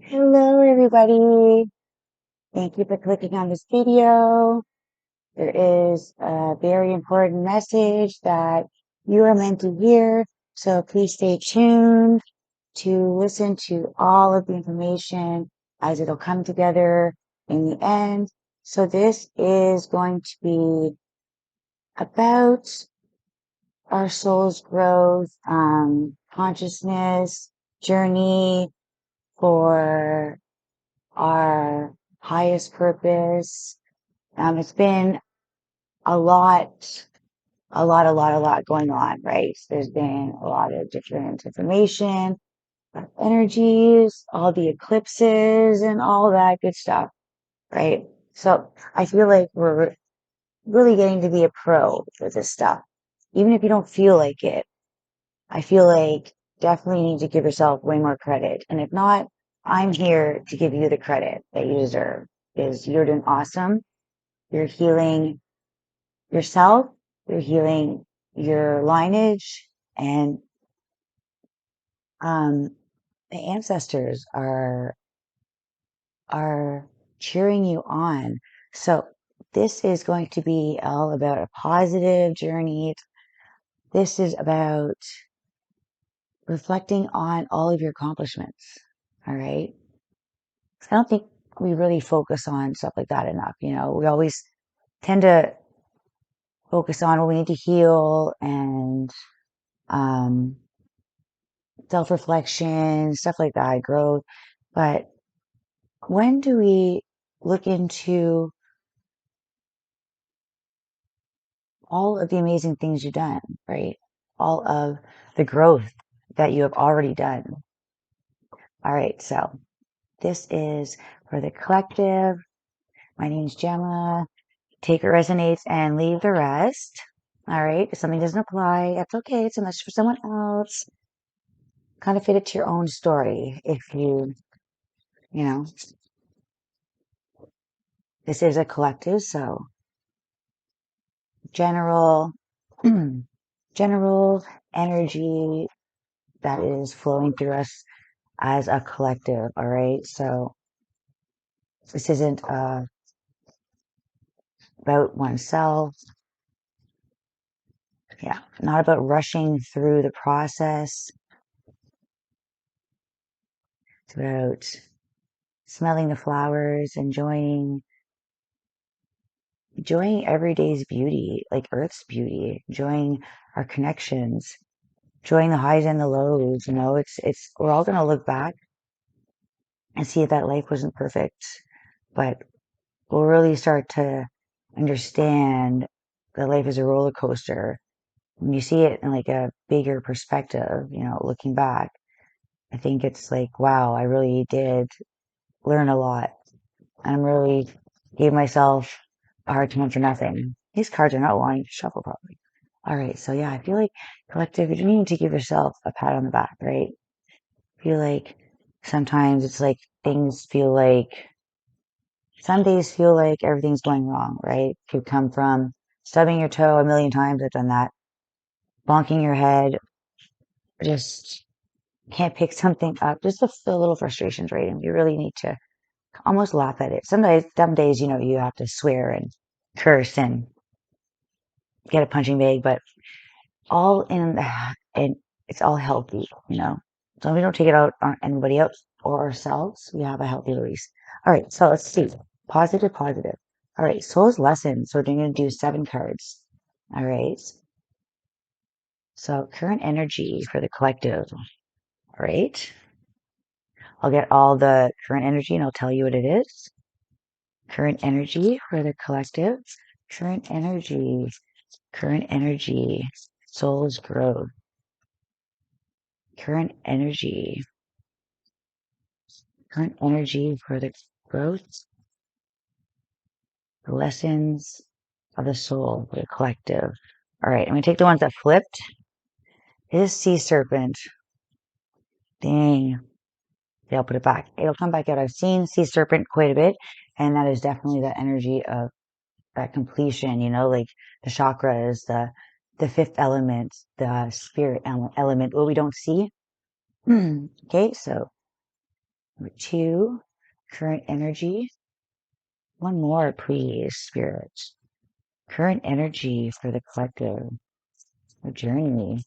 Hello, everybody. Thank you for clicking on this video. There is a very important message that you are meant to hear, so please stay tuned to listen to all of the information as it'll come together in the end. So this is going to be about our soul's growth, consciousness, journey for our highest purpose. It's been a lot going on, right? So there's been a lot of different information, energies, all the eclipses and all that good stuff, right? So I feel like we're really getting to be a pro for this stuff. Even if you don't feel like it, I feel like definitely need to give yourself way more credit. And if not, I'm here to give you the credit that you deserve because you're doing awesome. You're healing yourself, you're healing your lineage, and um, the ancestors are cheering you on. So this is going to be all about a positive journey. This is about reflecting on all of your accomplishments. All right. I don't think we really focus on stuff like that enough. We always tend to focus on what we need to heal and um, self-reflection, stuff like that, growth. But when do we look into all of the amazing things you've done, right? All of the growth that you have already done. All right, so this is for the collective. My name's Gemma. Take what resonates and leave the rest. All right, if something doesn't apply, that's okay. It's a message for someone else. Kind of fit it to your own story if you know, this is a collective, so general general energy that is flowing through us as a collective. All right, so this isn't about oneself. Yeah, not about rushing through the process. It's about smelling the flowers, enjoying every day's beauty, like Earth's beauty, enjoying our connections, enjoying the highs and the lows. It's we're all gonna look back and see that life wasn't perfect, but we'll really start to understand that life is a roller coaster. When you see it in like a bigger perspective, looking back, I think it's like, wow, I really did learn a lot. And I'm really gave myself a hard time for nothing. These cards are not wanting to shuffle properly. All right, so yeah, I feel like collective, you need to give yourself a pat on the back, right? I feel like sometimes it's like things feel like some days feel like everything's going wrong, right? Could come from stubbing your toe a million times. I've done that. Bonking your head, just can't pick something up. Just a little frustrations, right? And you really need to almost laugh at it. Some days, you have to swear and curse and get a punching bag, but all in the, and it's all healthy, So we don't take it out on anybody else or ourselves. We have a healthy release. All right, so let's see. Positive, positive. All right, soul's lessons. So we're going to do 7 cards. All right. So current energy for the collective. All right. I'll get all the current energy and I'll tell you what it is. Current energy for the collective. Current energy. Current energy. Soul's growth. Current energy. Current energy for the growth. The lessons of the soul for the collective. All right, I'm going to take the ones that flipped. It is sea serpent. Dang. Okay, I'll put it back. It'll come back out. I've seen sea serpent quite a bit, and that is definitely the energy of that completion, like the chakras, the fifth element, the spirit element, what we don't see. Okay, so Number 2, current energy. One more, please, Spirit. Current energy for the collective, the journey.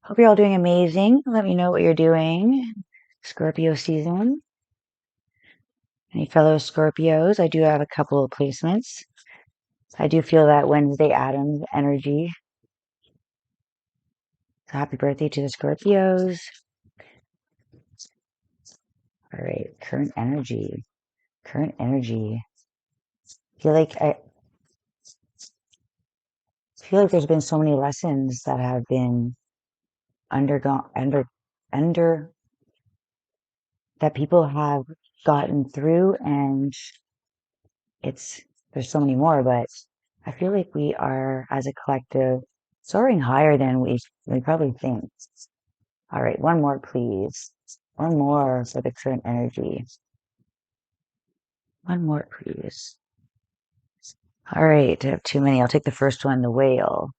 Hope you're all doing amazing. Let me know what you're doing. Scorpio season. Any fellow Scorpios? I do have a couple of placements. I do feel that Wednesday Adams energy. So happy birthday to the Scorpios. All right, current energy. Current energy. I feel like there's been so many lessons that have been undergone under that people have gotten through, and there's so many more, but I feel like we are as a collective soaring higher than we probably think. All right, one more please. One more for the current energy. One more please. All right, I have too many. I'll take the first one, the whale.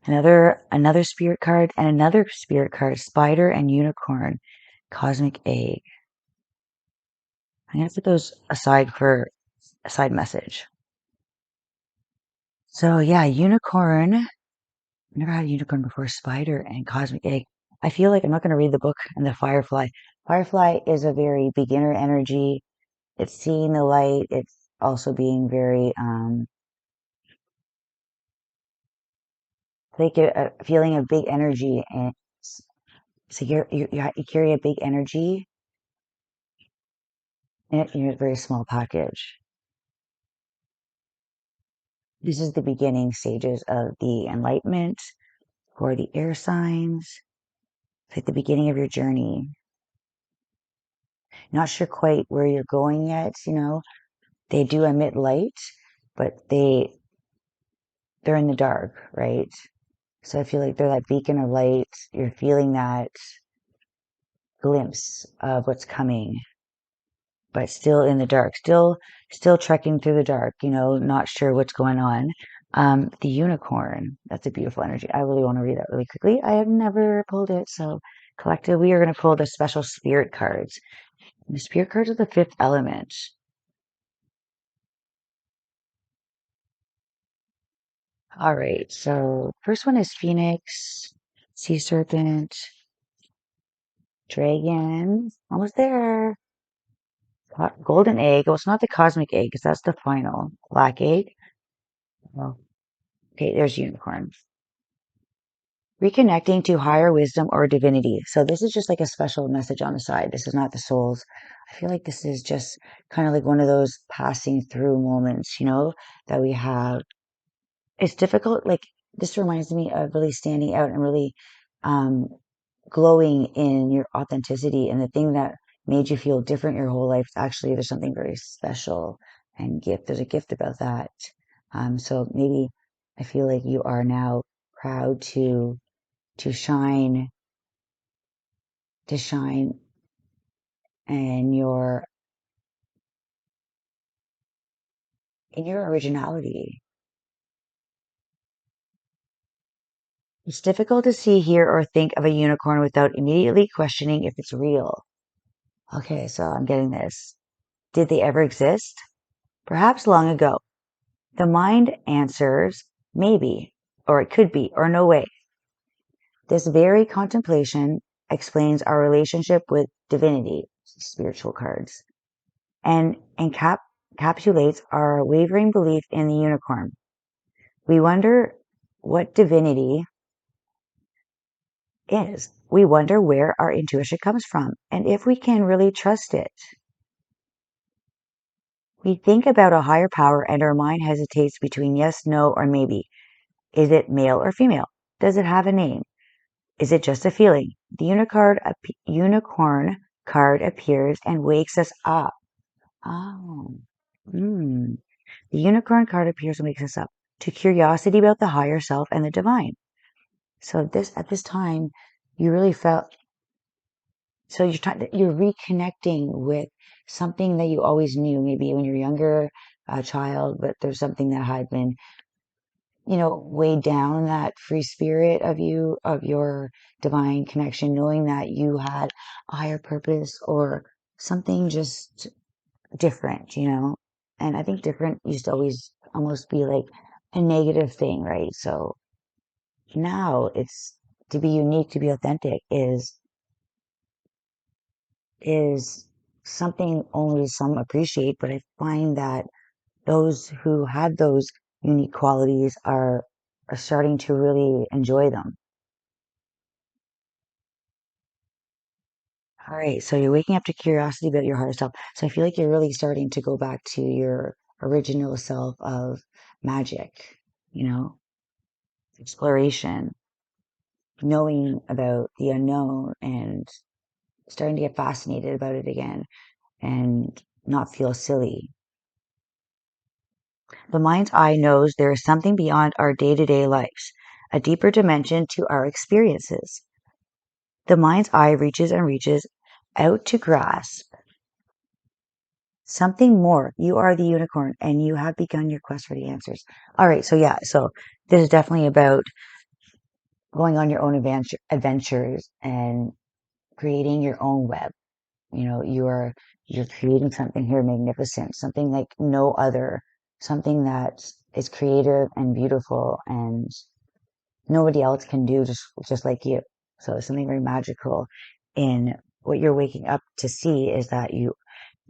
Another spirit card and another spirit card, spider and unicorn, cosmic egg. I'm gonna put those aside for a side message. So yeah, unicorn. I've never had a unicorn before. Spider and cosmic egg. I feel like I'm not gonna read the book and the firefly. Firefly is a very beginner energy. It's seeing the light. It's also being very like a feeling of big energy, and so you carry a big energy in a very small package. This is the beginning stages of the enlightenment for the air signs. It's like the beginning of your journey. Not sure quite where you're going yet, They do emit light, but they're in the dark, right? So I feel like they're that beacon of light. You're feeling that glimpse of what's coming, but still in the dark, still trekking through the dark, not sure what's going on. The unicorn, that's a beautiful energy. I really want to read that really quickly. I have never pulled it. So collective, we are going to pull the special spirit cards. And the spirit cards are the fifth element. All right. So first one is Phoenix, Sea Serpent, Dragon. Almost there. Golden egg. Well, it's not the cosmic egg because that's the final. Black egg. Oh, okay, there's unicorn. Reconnecting to higher wisdom or divinity. So this is just like a special message on the side. This is not the souls. I feel like this is just kind of like one of those passing through moments, that we have. It's difficult. Like this reminds me of really standing out and really um, glowing in your authenticity, and the thing that made you feel different your whole life. Actually, there's something very special and gift. There's a gift about that. So maybe I feel like you are now proud to shine to shine in your originality. It's difficult to see, hear, or think of a unicorn without immediately questioning if it's real. Okay, so I'm getting this. Did they ever exist? Perhaps long ago. The mind answers maybe, or it could be, or no way. This very contemplation explains our relationship with divinity, spiritual cards, and encapsulates our wavering belief in the unicorn. We wonder what divinity is. We wonder where our intuition comes from and if we can really trust it. We think about a higher power and our mind hesitates between yes, no, or maybe. Is it male or female? Does it have a name? Is it just a feeling? The unicorn card appears and wakes us up. Oh. Mm. The unicorn card appears and wakes us up to curiosity about the higher self and the divine. So at this time, you really felt, so you're reconnecting with something that you always knew, maybe when you're younger, a child, but there's something that had been weighed down that free spirit of you, of your divine connection, knowing that you had a higher purpose or something just different. And I think different used to always almost be like a negative thing, right? So now it's to be unique, to be authentic is something only some appreciate, but I find that those who had those unique qualities are starting to really enjoy them. All right, so you're waking up to curiosity about your higher self. So I feel like you're really starting to go back to your original self of magic, you know, exploration, knowing about the unknown and starting to get fascinated about it again and not feel silly. The mind's eye knows there is something beyond our day-to-day lives, a deeper dimension to our experiences. The mind's eye reaches and reaches out to grasp something more. You are the unicorn and you have begun your quest for the answers. All right, so yeah, so this is definitely about going on your own adventures and creating your own web. You're creating something here magnificent, something like no other, something that is creative and beautiful and nobody else can do just like you. So it's something very magical in what you're waking up to see is that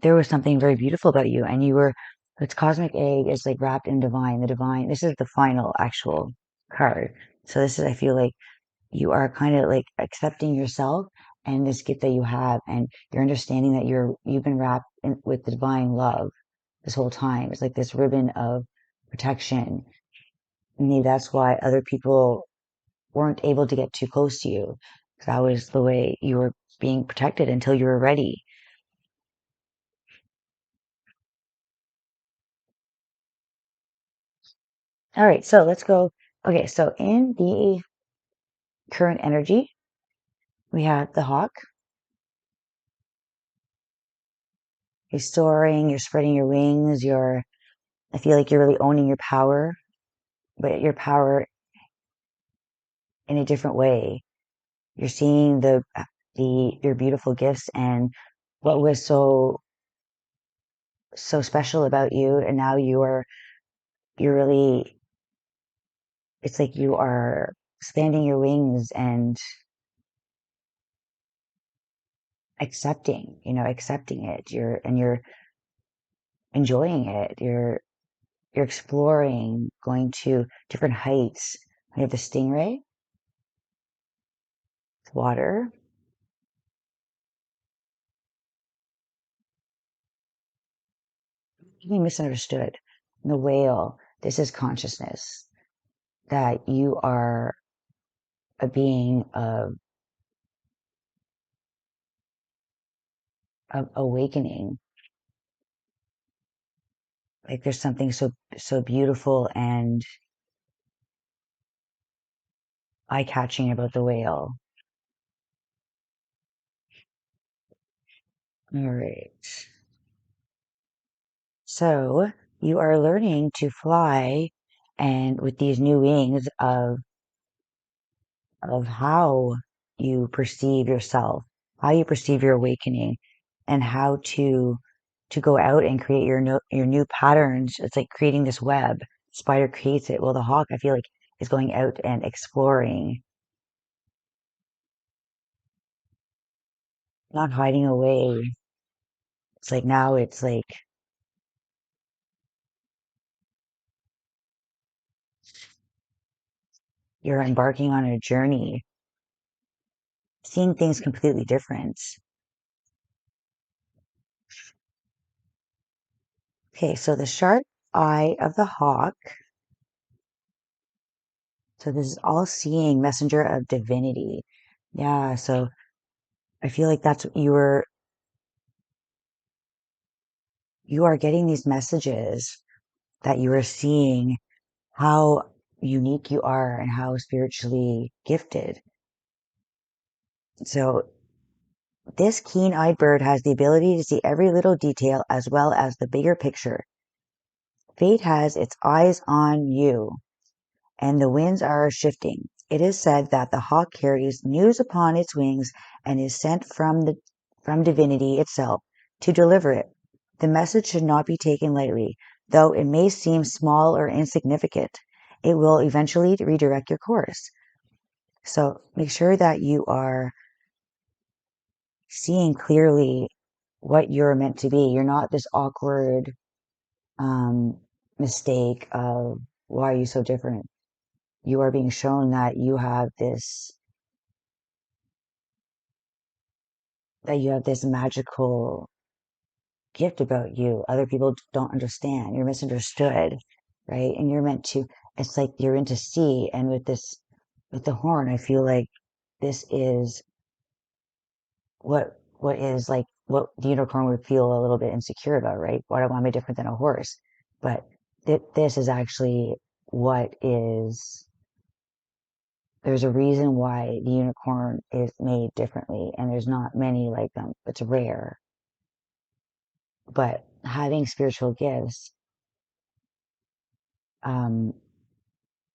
there was something very beautiful about you and you were it's cosmic egg is like wrapped in divine. The divine, this is the final actual card. So this is I feel like you are kind of like accepting yourself and this gift that you have and you're understanding that you've been wrapped with the divine love this whole time. It's like this ribbon of protection. Maybe that's why other people weren't able to get too close to you because that was the way you were being protected until you were ready. All right, so let's go. Okay, so in the current energy, we have the hawk. You're soaring, you're spreading your wings, I feel like you're really owning your power, but your power in a different way. You're seeing your beautiful gifts and what was so special about you, and now you're really it's like you are expanding your wings and accepting it. You're enjoying it. You're exploring, going to different heights. We have the stingray, water, being misunderstood. And the whale, this is consciousness that you are a being of awakening. Like there's something so beautiful and eye-catching about the whale. All right. So you are learning to fly and with these new wings of how you perceive yourself, how you perceive your awakening, and how to go out and create your new patterns. It's like creating this web. Spider creates it. Well, the hawk, I feel like, is going out and exploring, not hiding away. It's like now it's like you're embarking on a journey, seeing things completely different. Okay, so the sharp eye of the hawk. So this is all seeing messenger of divinity. Yeah, so I feel like that's you are getting these messages that you are seeing how unique you are and how spiritually gifted. So this keen-eyed bird has the ability to see every little detail as well as the bigger picture. Fate has its eyes on you, and the winds are shifting. It is said that the hawk carries news upon its wings and is sent from divinity itself to deliver it. The message should not be taken lightly, though it may seem small or insignificant. It will eventually redirect your course. So make sure that you are seeing clearly what you're meant to be. You're not this awkward mistake of why are you so different? You are being shown that you have this magical gift about you. Other people don't understand. You're misunderstood, right? And you're meant to. It's like you're into see, and with the horn, I feel like this is what is like what the unicorn would feel a little bit insecure about, right? Why am I different than a horse? But this is actually what is. There's a reason why the unicorn is made differently, and there's not many like them. It's rare. But having spiritual gifts, um,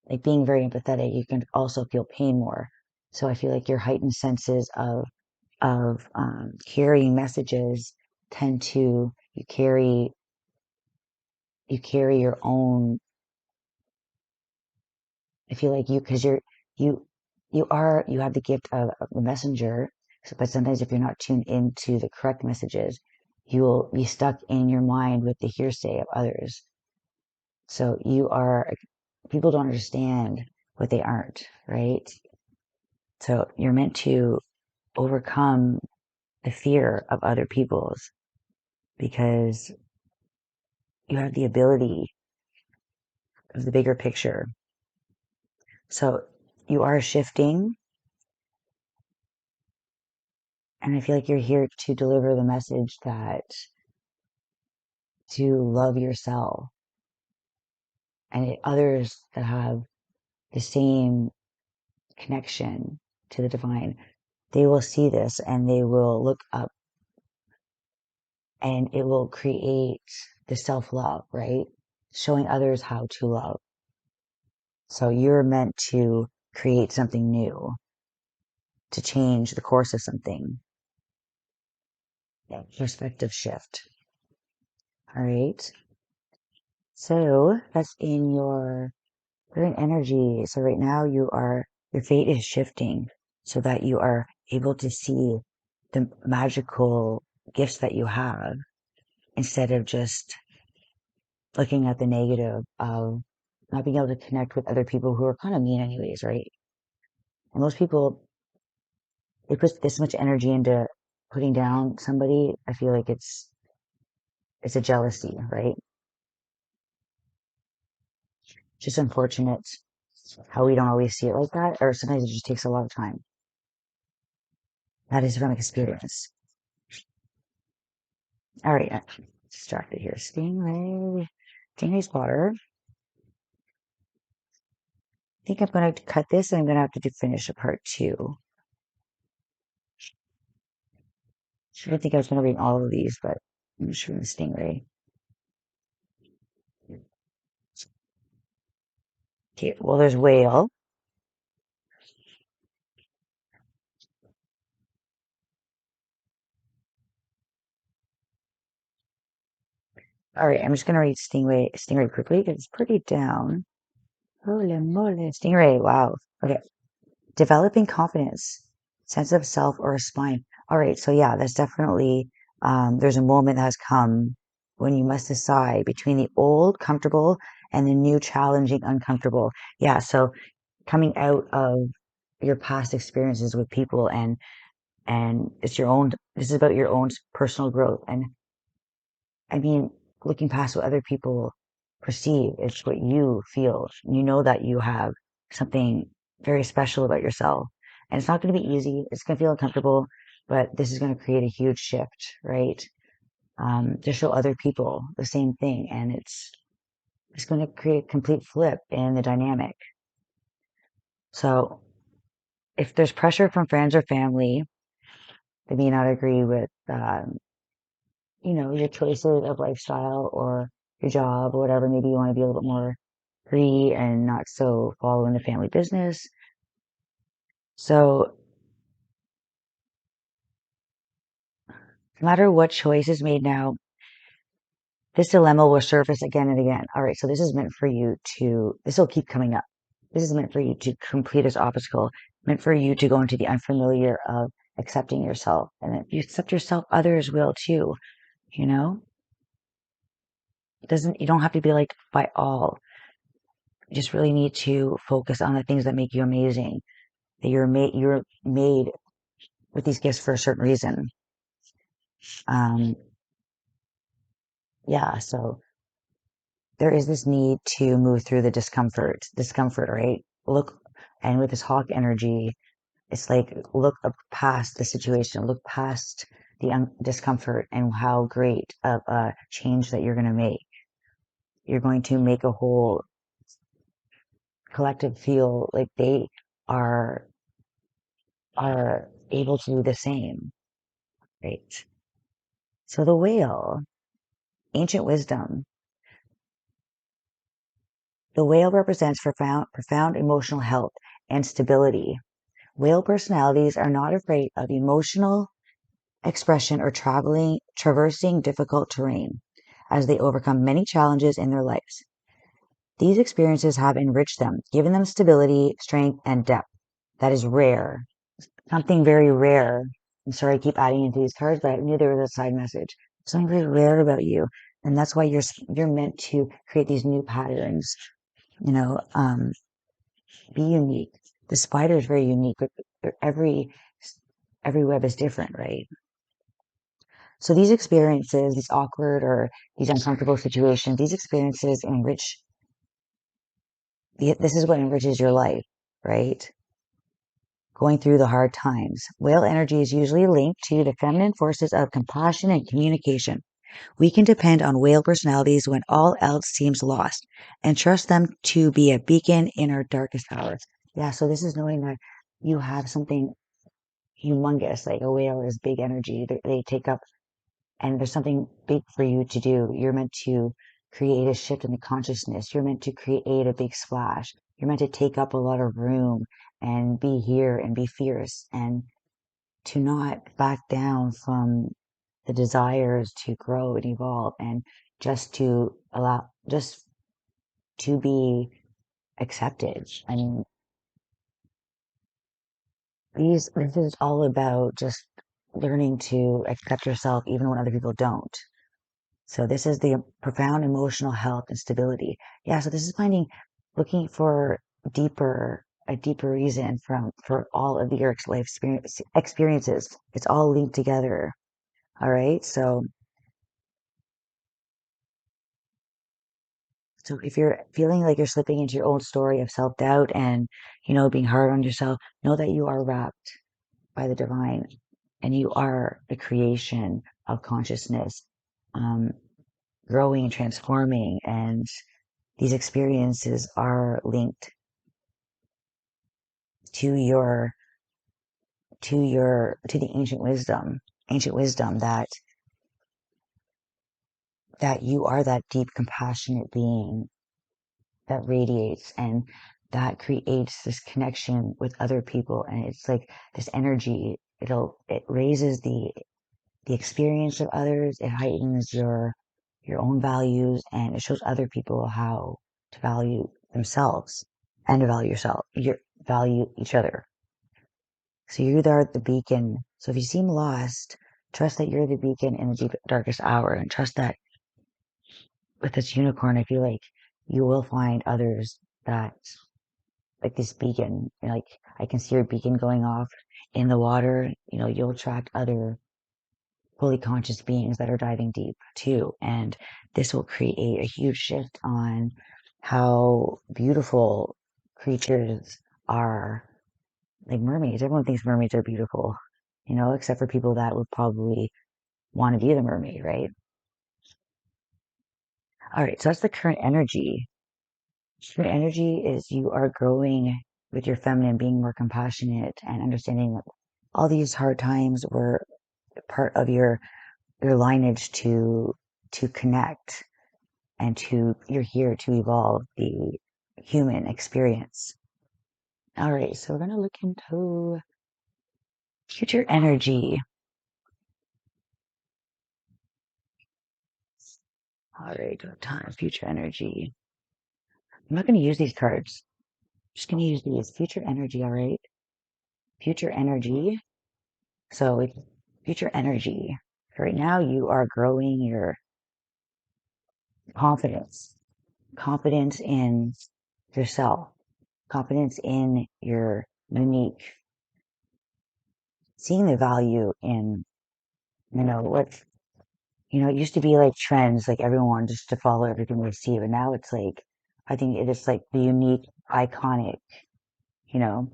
like being very empathetic, you can also feel pain more. So I feel like your heightened senses of carrying messages tend to you carry your own. I feel like because you you have the gift of the messenger. So, but sometimes if you're not tuned into the correct messages, you'll be stuck in your mind with the hearsay of others. So people don't understand what they aren't, right? So you're meant to overcome the fear of other people's because you have the ability of the bigger picture. So you are shifting, and I feel like you're here to deliver the message that to love yourself and others that have the same connection to the divine. They will see this and they will look up, and it will create the self-love, right? Showing others how to love. So you're meant to create something new, to change the course of something. Yeah, perspective shift. All right. So that's in you're in energy. So right now your fate is shifting so that you are able to see the magical gifts that you have instead of just looking at the negative of not being able to connect with other people who are kind of mean anyways, right? And most people, they put this much energy into putting down somebody. I feel like it's a jealousy, right? Just unfortunate how we don't always see it like that, or sometimes it just takes a lot of time. That is from experience. All right, I'm distracted here. Stingray spotter. I think I'm going to cut this and I'm going to have to finish a part 2. I didn't think I was going to read all of these, but I'm just reading the stingray. Okay, well, there's whale. All right, I'm just going to read stingray quickly because it's pretty down. Holy moly, stingray, wow. Okay, developing confidence, sense of self or a spine. All right, so yeah, that's definitely, there's a moment that has come when you must decide between the old comfortable and the new challenging uncomfortable. Yeah, so coming out of your past experiences with people and it's this is about your own personal growth. And I mean, looking past what other people perceive, it's what you feel. You know that you have something very special about yourself. And it's not going to be easy. It's going to feel uncomfortable, but this is going to create a huge shift, right? To show other people the same thing. And it's going to create a complete flip in the dynamic. So if there's pressure from friends or family, they may not agree with, your choices of lifestyle or your job or whatever. Maybe you want to be a little bit more free and not so following the family business. So no matter what choice is made now, this dilemma will surface again and again. All right, so this is meant for you to, this will keep coming up. This is meant for you to complete this obstacle, meant for you to go into the unfamiliar of accepting yourself. And if you accept yourself, others will too, you know? You don't have to be liked by all. You just really need to focus on the things that make you amazing. That you're made with these gifts for a certain reason. Um, yeah, so there is this need to move through the discomfort, right? Look, and with this hawk energy, it's like look up past the situation, look past the discomfort and how great of a change that you're going to make. You're going to make a whole collective feel like they are are able to do the same, right? So the whale, ancient wisdom, the whale represents profound emotional health and stability. Whale personalities are not afraid of emotional expression or traversing difficult terrain as they overcome many challenges in their lives. These experiences have enriched them, giving them stability, strength, and depth. That is rare. Something very rare. I'm sorry I keep adding into these cards, but I knew there was a side message. Something very rare about you. And that's why you're meant to create these new patterns. You know, be unique. The spider is very unique, but every web is different, right? So these experiences, these awkward or these uncomfortable situations, these experiences enrich, this is what enriches your life, right? Going through the hard times. Whale energy is usually linked to the feminine forces of compassion and communication. We can depend on whale personalities when all else seems lost and trust them to be a beacon in our darkest hours. Yeah, so this is knowing that you have something humongous, like a whale is big energy. They take up, and there's something big for you to do. You're meant to create a shift in the consciousness. You're meant to create a big splash. You're meant to take up a lot of room and be here and be fierce and to not back down from the desires to grow and evolve and just to be accepted. I mean, this is all about just learning to accept yourself even when other people don't. So this is the profound emotional health and stability. Yeah, so this is looking for a deeper reason for all of the Eric's life experiences. It's all linked together. All right. So if you're feeling like you're slipping into your own story of self-doubt and, being hard on yourself, know that you are wrapped by the divine and you are the creation of consciousness, um, growing and transforming. And these experiences are linked to to the ancient wisdom that you are that deep, compassionate being that radiates and that creates this connection with other people. And it's like this energy, it raises the experience of others. It heightens your own values and it shows other people how to value themselves and to value yourself, value each other. So you are the beacon. So if you seem lost, trust that you're the beacon in the darkest hour and trust that with this unicorn, I feel like you will find others that like this beacon, like I can see your beacon going off in the water, you'll attract other fully conscious beings that are diving deep too. And this will create a huge shift on how beautiful creatures are. Like mermaids. Everyone thinks mermaids are beautiful, except for people that would probably want to be the mermaid, right? All right. So that's the current energy. Current energy is you are growing with your feminine, being more compassionate and understanding that all these hard times were part of your lineage to connect and you're here to evolve human experience. All right, so we're going to look into future energy. All right, time, future energy. I'm not going to use these cards. I'm just going to use these. Future energy, all right? Future energy. So, future energy. Right now, you are growing your confidence. Confidence in yourself. Confidence in your unique. Seeing the value in, what, it used to be like trends, like everyone wanted just to follow everything they see, but now it's like, I think it is like the unique, iconic, you know,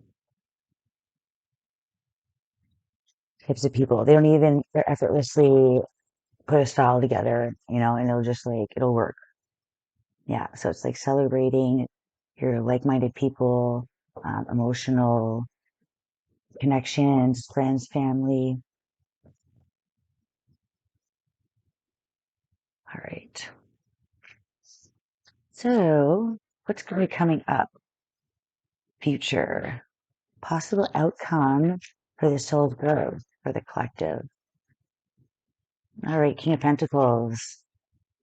types of people. They don't even effortlessly put a style together, and it'll work. Yeah. So it's like celebrating your like-minded people, emotional connections, friends, family. All right. So what's going to be coming up? Future. Possible outcome for the soul's growth, for the collective. All right. King of Pentacles.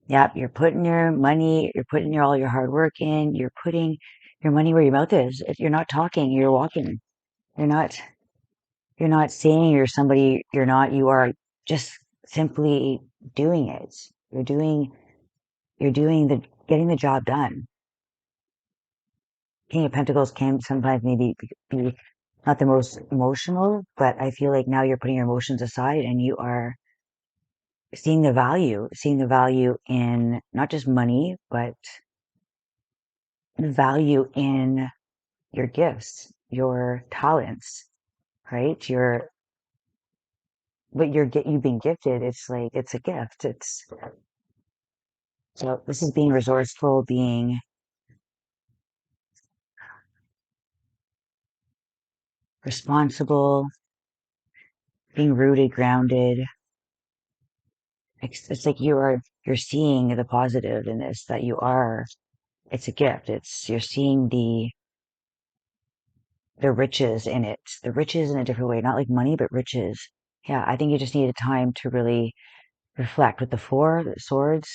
Yep, you're putting your money, you're putting all your hard work in, you're putting your money where your mouth is. If you're not talking, you're walking. You're not you're not saying you're somebody you're not, you are just simply doing it. You're doing the getting the job done. King of Pentacles can sometimes maybe be not the most emotional, but I feel like now you're putting your emotions aside and you are seeing the value in not just money, but the value in your gifts, your talents, right? You've been gifted. It's like, it's a gift. So this is being resourceful, being responsible, being rooted, grounded. It's like you're seeing the positive in this, that it's a gift. You're seeing the riches in it, the riches in a different way, not like money, but riches. Yeah. I think you just needed time to really reflect with the four swords.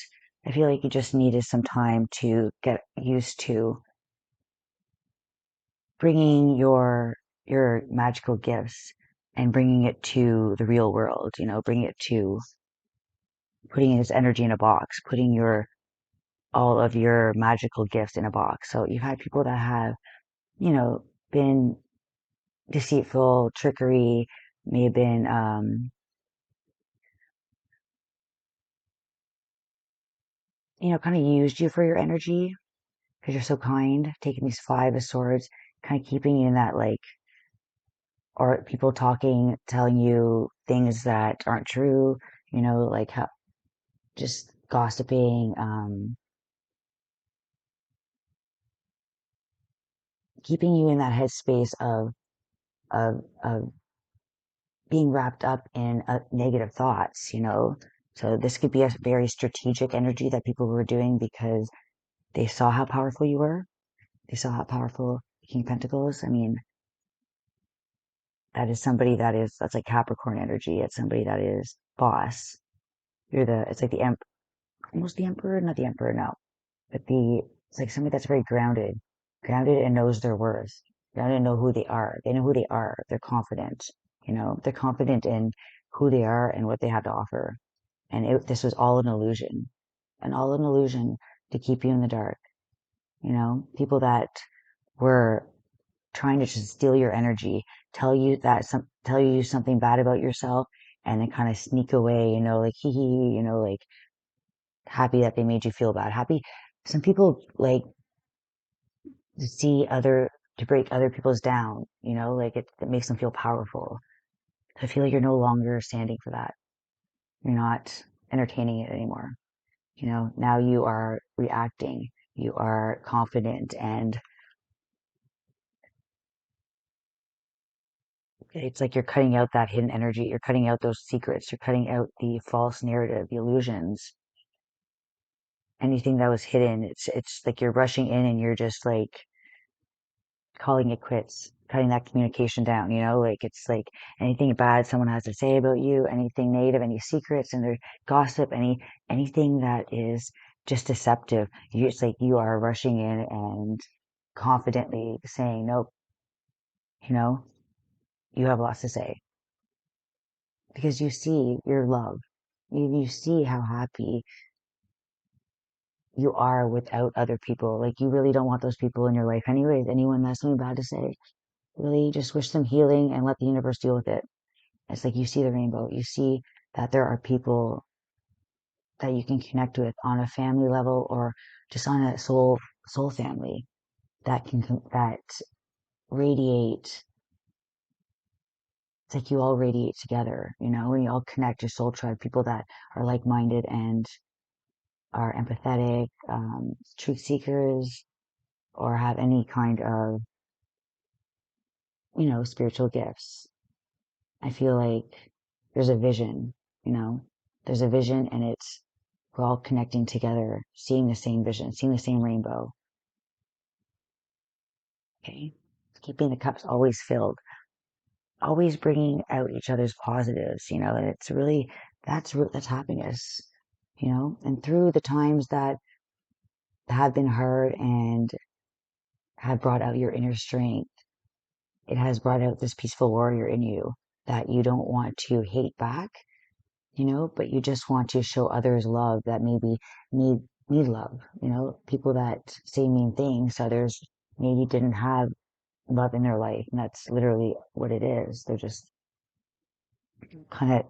I feel like you just needed some time to get used to bringing your magical gifts and bringing it to the real world, bring it to putting this energy in a box, putting all of your magical gifts in a box. So you've had people that have, been deceitful, trickery, may have been, kind of used you for your energy because you're so kind, taking these five of swords, kind of keeping you in that, like, or people talking, telling you things that aren't true, like how just gossiping, keeping you in that headspace of being wrapped up in negative thoughts, So this could be a very strategic energy that people were doing because they saw how powerful you were. They saw how powerful King of Pentacles. I mean, that is somebody that's like Capricorn energy. It's somebody that is boss. It's like almost the emperor, not the emperor, no, but it's like somebody that's very grounded and knows their worth, grounded and know who they are. They know who they are. They're confident, they're confident in who they are and what they have to offer. And this was all an illusion, to keep you in the dark, people that were trying to just steal your energy, tell you something bad about yourself, and then kind of sneak away, like hee hee, like happy that they made you feel bad. Happy. Some people like to to break other people's down, like it makes them feel powerful. I feel like you're no longer standing for that. You're not entertaining it anymore. Now you are reacting. You are confident, and it's like you're cutting out that hidden energy. You're cutting out those secrets. You're cutting out the false narrative, the illusions. anything that was hidden. It's like you're rushing in and you're just like calling it quits, cutting that communication down, you know, like it's like anything bad someone has to say about you, anything negative, any secrets and their gossip, anything that is just deceptive. It's like you are rushing in and confidently saying, nope, you know, you have lots to say because you see your love. You see how happy you are without other people. Like you really don't want those people in your life anyways. Anyone that has something bad to say, really just wish them healing and let the universe deal with it. It's like you see the rainbow. You see that there are people that you can connect with on a family level or just on a soul family that that radiate. It's like you all radiate together, you know, and you all connect your soul tribe, people that are like-minded and are empathetic, truth seekers, or have any kind of, you know, spiritual gifts. I feel like there's a vision, you know, there's a vision and we're all connecting together, seeing the same vision, seeing the same rainbow. Okay. Keeping the cups always filled, always bringing out each other's positives, you know, and it's really, that's happiness, you know, and through the times that have been hard and have brought out your inner strength, it has brought out this peaceful warrior in you that you don't want to hate back, you know, but you just want to show others love that maybe need need love, you know, people that say mean things to others maybe didn't have love in their life, and that's literally what it is. They're just kind of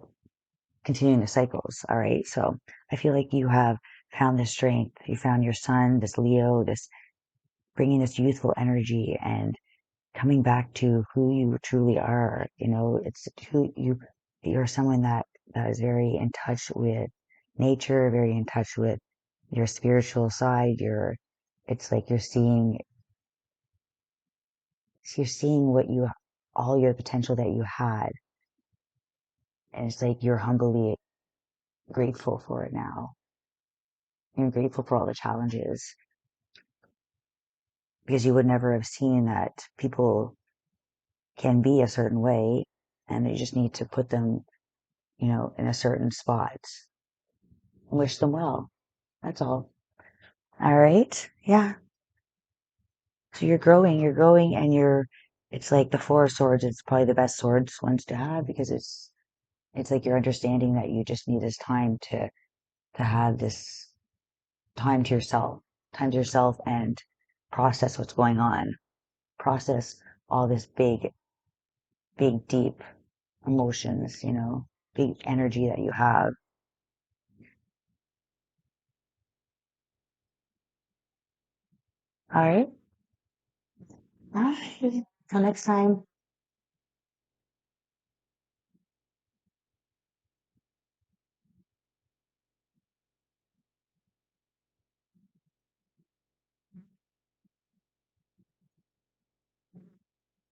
continuing the cycles. All right, so I feel like you have found this strength. You found your son, this Leo, this bringing this youthful energy and coming back to who you truly are. You know, it's who you're someone that is very in touch with nature, very in touch with your spiritual side. It's like you're seeing what you, all your potential that you had. And it's like you're humbly grateful for it now. You're grateful for all the challenges because you would never have seen that people can be a certain way and you just need to put them, you know, in a certain spot. Wish them well. That's all. All right. Yeah. So you're growing and it's like the Four of Swords. It's probably the best swords ones to have because it's like you're understanding that you just need this time to have this time to yourself and process what's going on, process all this big, deep emotions, you know, big energy that you have. All right. All right. Till next time.